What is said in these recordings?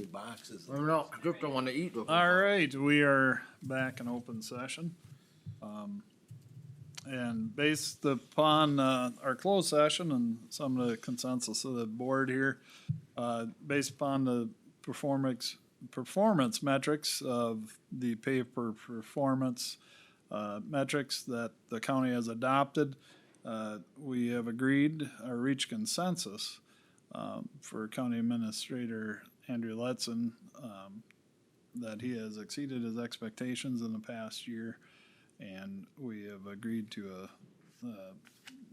Boxes. I don't know, I just don't wanna eat. All right, we are back in open session. And based upon our closed session and some of the consensus of the board here, based upon the performance metrics of the pay per performance metrics that the county has adopted, we have agreed or reached consensus for County Administrator Andrew Letson, that he has exceeded his expectations in the past year. And we have agreed to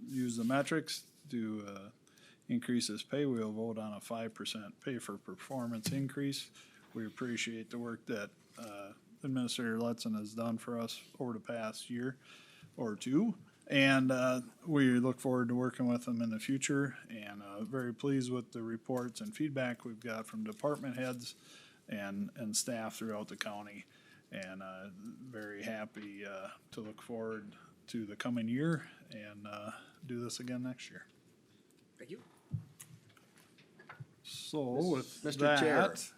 use the metrics to increase his pay. We'll vote on a 5% pay for performance increase. We appreciate the work that Administrator Letson has done for us over the past year or two. And we look forward to working with him in the future, and very pleased with the reports and feedback we've got from department heads and staff throughout the county. And very happy to look forward to the coming year and do this again next year. Thank you. So with Mr. Chair. that,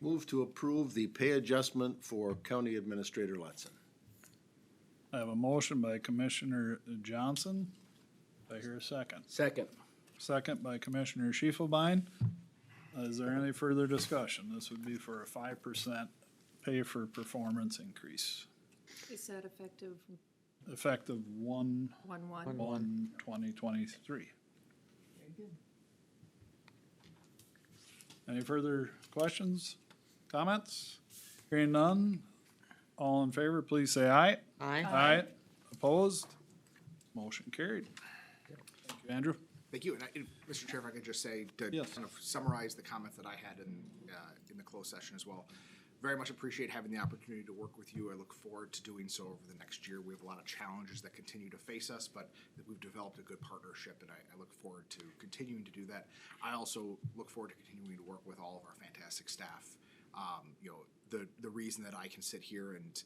Move to approve the pay adjustment for County Administrator Letson. I have a motion by Commissioner Johnson. Do I hear a second? Second. Second by Commissioner Schiefelbein. Is there any further discussion? This would be for a 5% pay for performance increase, Is that effective effective 1/1/2023. 1/1? Any further questions, comments? Hearing none, all in favor, please say aye. Aye. Aye. Opposed? Motion carried. Thank you, Andrew. Thank you. And Mr. Chair, if I could just say, to Yes. kind of summarize the comments that I had in the closed session as well. Very much appreciate having the opportunity to work with you. I look forward to doing so over the next year. We have a lot of challenges that continue to face us, but we've developed a good partnership, and I look forward to continuing to do that. I also look forward to continuing to work with all of our fantastic staff. The reason that I can sit here and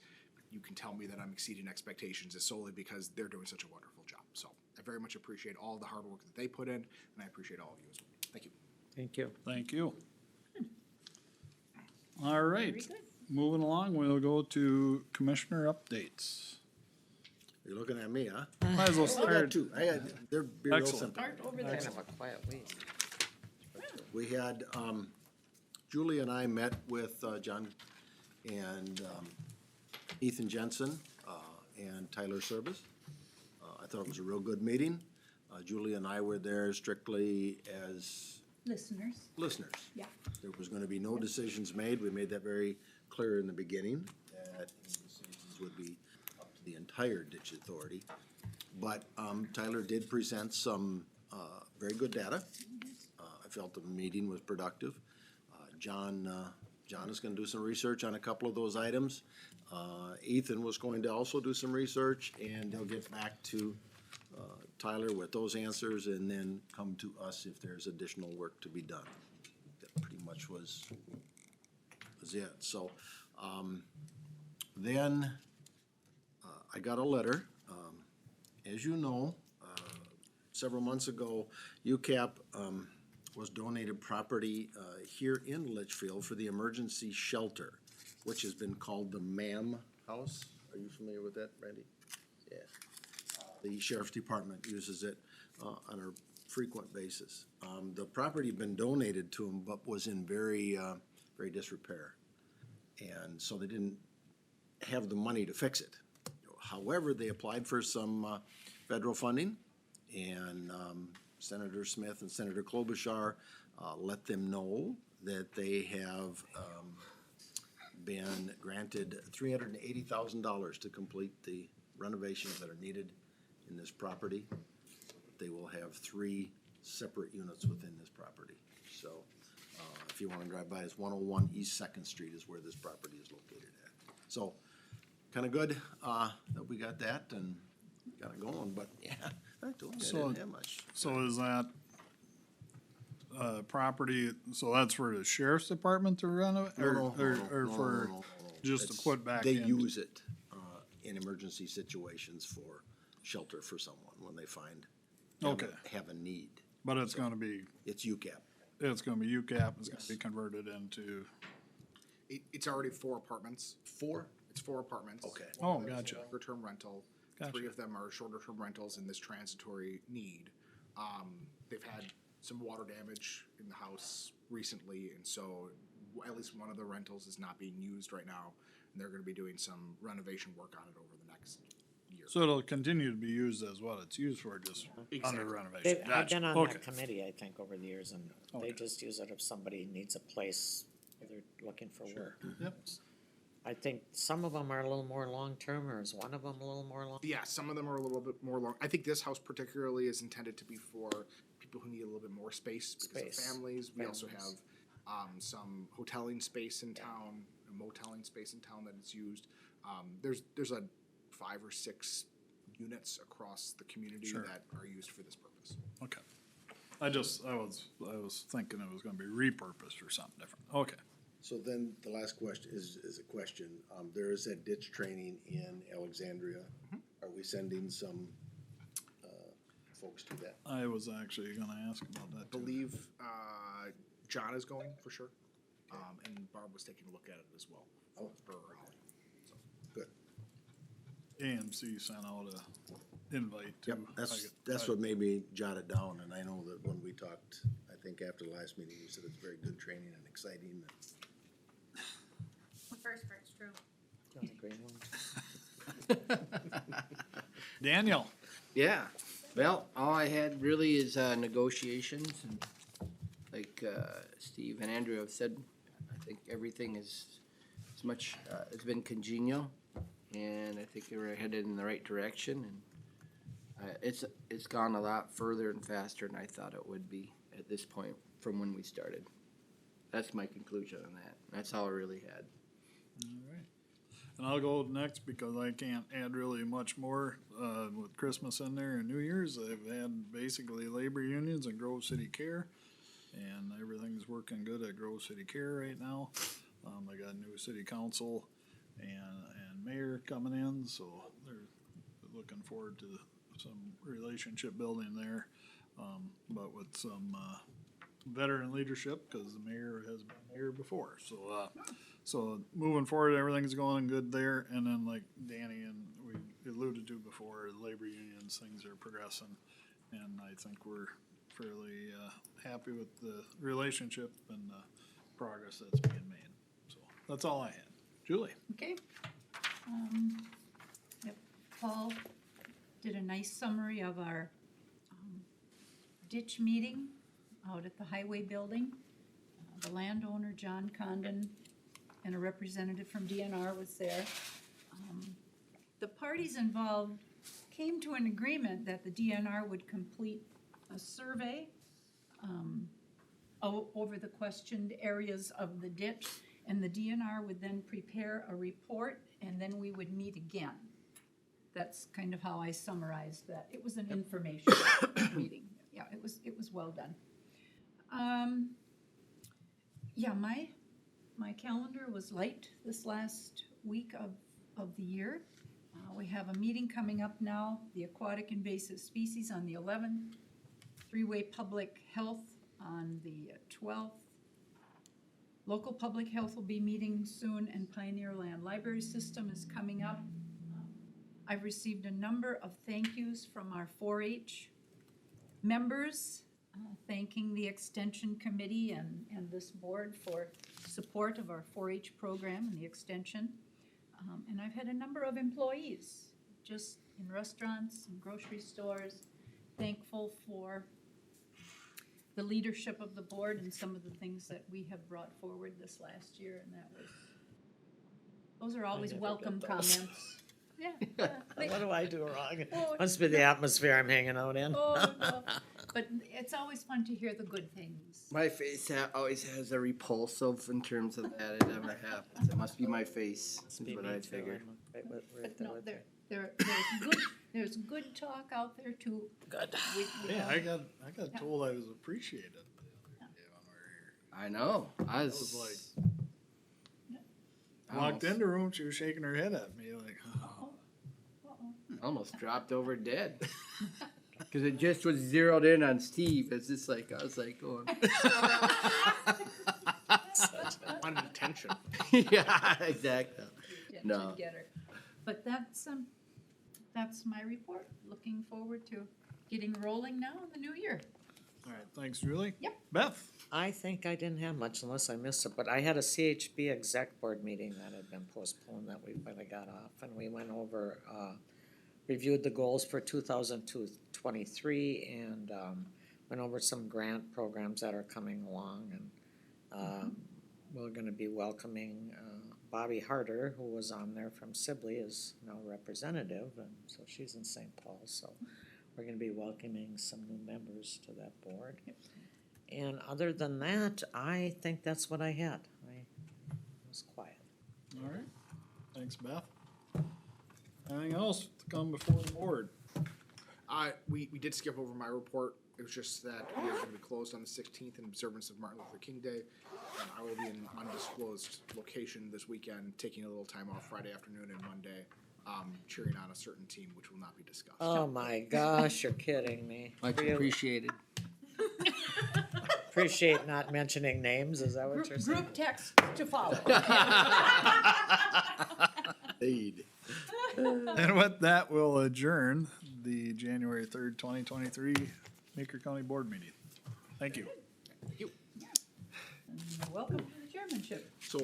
you can tell me that I'm exceeding expectations is solely because they're doing such a wonderful job. So I very much appreciate all the hard work that they put in, and I appreciate all of you as well. Thank you. Thank you. Thank you. All right, Very good. moving along, we'll go to commissioner updates. You're looking at me, huh? Might as well I got start. two. They're real Excellent. simple. Start over there. Kind of a quiet week. We had, Julie and I met with John and Ethan Jensen and Tyler Service. I thought it was a real good meeting. Julie and I were there strictly as listeners. Yeah. There was gonna be no decisions made. We made that very clear in the beginning, that decisions would be up to the entire ditch authority. But Tyler did present some very good data. I felt the meeting was productive. John is gonna do some research on a couple of those items. Ethan was going to also do some research, and they'll get back to Tyler with those answers and then come to us if there's additional work to be done. That pretty much was it. So, then I got a letter. As you know, several months ago, UCAP was donated property here in Litchfield for the emergency shelter, which has been called the MAM House. Are you familiar with that, Randy? Yeah. The sheriff's department uses it on a frequent basis. The property had been donated to them, but was in very disrepair. And so they didn't have the money to fix it. However, they applied for some federal funding, and Senator Smith and Senator Klobuchar let them know that they have been granted $380,000 to complete the renovations that are needed in this property. They will have 3 separate units within this property. So, if you wanna drive by, it's 101 East Second Street is where this property is located at. So, kinda good, that we got that and got it going, but yeah, I told you I didn't have much. So is that property, so that's for the sheriff's department to renovate? Or for just to It's- put back They in? use it in emergency situations for shelter for someone when they find Okay. have a need. But it's gonna be, It's UCAP. it's gonna be UCAP, it's gonna be converted into, It's already 4 apartments. Four? It's 4 apartments. Okay. Oh, One of them is a gotcha. Longer-term rental. Gotcha. 3 of them are shorter-term rentals in this transitory need. They've had some water damage in the house recently, and so at least one of the rentals is not being used right now, and they're gonna be doing some renovation work on it over the next year. so it'll continue to be used as what it's used for, just under Exactly. renovation. I've Gotcha. been on Okay. that committee, I think, over the years, and they Okay. just use it if somebody needs a place, or they're looking for work. Yep. I think some of them are a little more long-term, or is one of them a little more long? Yeah, some of them are a little bit more long. I think this house particularly is intended to be for people who need a little bit more space because of Space. families. We also Families. have some hoteling space in town, a moteling space in town that is used. There's a 5 or 6 units across the community Sure. that are used for this purpose. Okay. I was thinking it was gonna be repurposed or something different. Okay. So then the last question is a question. There is that ditch training in Alexandria. Are we sending some, folks to that? I was actually gonna ask about that I too. believe John is going for sure, and Barb was taking a look at it as well. Oh. For her holiday. Good. AMC sent out a invite too. Yep, that's what made me jot it down, and I know that when we talked, I think after the last meeting, you said it's very good training and exciting. The first part's true. The green one? Daniel, Yeah, well, all I had really is negotiations, and like Steve and Andrew have said, I think everything is as much, it's been congenial, and I think we're headed in the right direction, and it's gone a lot further and faster than I thought it would be at this point from when we started. That's my conclusion on that. That's all I really had. alright. And I'll go next because I can't add really much more, with Christmas in there and New Year's. I've had basically labor unions and Grove City Care. And everything's working good at Grove City Care right now. I got a new city council and mayor coming in, so they're looking forward to some relationship building there. But with some, veteran leadership, cause the mayor has been mayor before, so moving forward, everything's going good there, and then like Danny and we alluded to before, labor unions, things are progressing, and I think we're fairly, happy with the relationship and the progress that's being made, so that's all I had. Julie? Okay. Yep, Paul did a nice summary of our ditch meeting out at the highway building. The landowner, John Condon, and a representative from DNR was there. The parties involved came to an agreement that the DNR would complete a survey over the questioned areas of the ditch, and the DNR would then prepare a report, and then we would meet again. That's kind of how I summarized that. It was an information meeting. Yeah, it was well done. Yeah, my calendar was light this last week of the year. We have a meeting coming up now, the aquatic invasive species on the 11th, three-way public health on the 12th. Local public health will be meeting soon, and Pioneer Land Library System is coming up. I've received a number of thank yous from our 4-H members, thanking the Extension Committee and this board for support of our 4-H program and the extension. And I've had a number of employees, just in restaurants and grocery stores, thankful for the leadership of the board and some of the things that we have brought forward this last year, and those are always never welcome got those. comments. Yeah. What do I do wrong? Oh, Must be the atmosphere I'm hanging out in. Oh, no. But it's always fun to hear the good things. My face always has a repulsive in terms of that. It never happens. It must be my face, is Be what me I too. figured. I'm right But there no, with you. there's good talk out there too. Good. We Yeah, all- I got told I was appreciated. When we were here. I know. I was, was like- I Walked almost- in the room, she was shaking her head at me like, oh. Uh-oh. Almost dropped over dead. Cause it just was zeroed in on Steve. It's just like, I was like going, Unintentional. yeah, exactly. Attention No. getter. But that's my report. Looking forward to getting rolling now in the new year. All right, thanks, Julie. Yep. Beth? I think I didn't have much unless I missed it, but I had a CHB exec board meeting that had been postponed that we finally got off, and we went over, reviewed the goals for 2023 and, went over some grant programs that are coming along, and, we're gonna be welcoming, Bobby Harder, who was on there from Sibley, is now representative, and so she's in St. Paul, so we're gonna be welcoming some new members to that board. And other than that, I think that's what I had. I was quiet. All right, thanks, Beth. Anything else to come before the board? We did skip over my report. It was just that we are gonna be closed on the 16th in observance of Martin Luther King Day. And I will be in an undisclosed location this weekend, taking a little time off Friday afternoon and Monday, cheering on a certain team, which will not be discussed. Oh my gosh, you're kidding me. Much Really appreciated. appreciate not mentioning names, is that what you're saying? Group text to follow. Aid. And with that, we'll adjourn the January 3rd, 2023 Meeker County Board meeting. Thank you. Thank you. Welcome to the chairmanship. So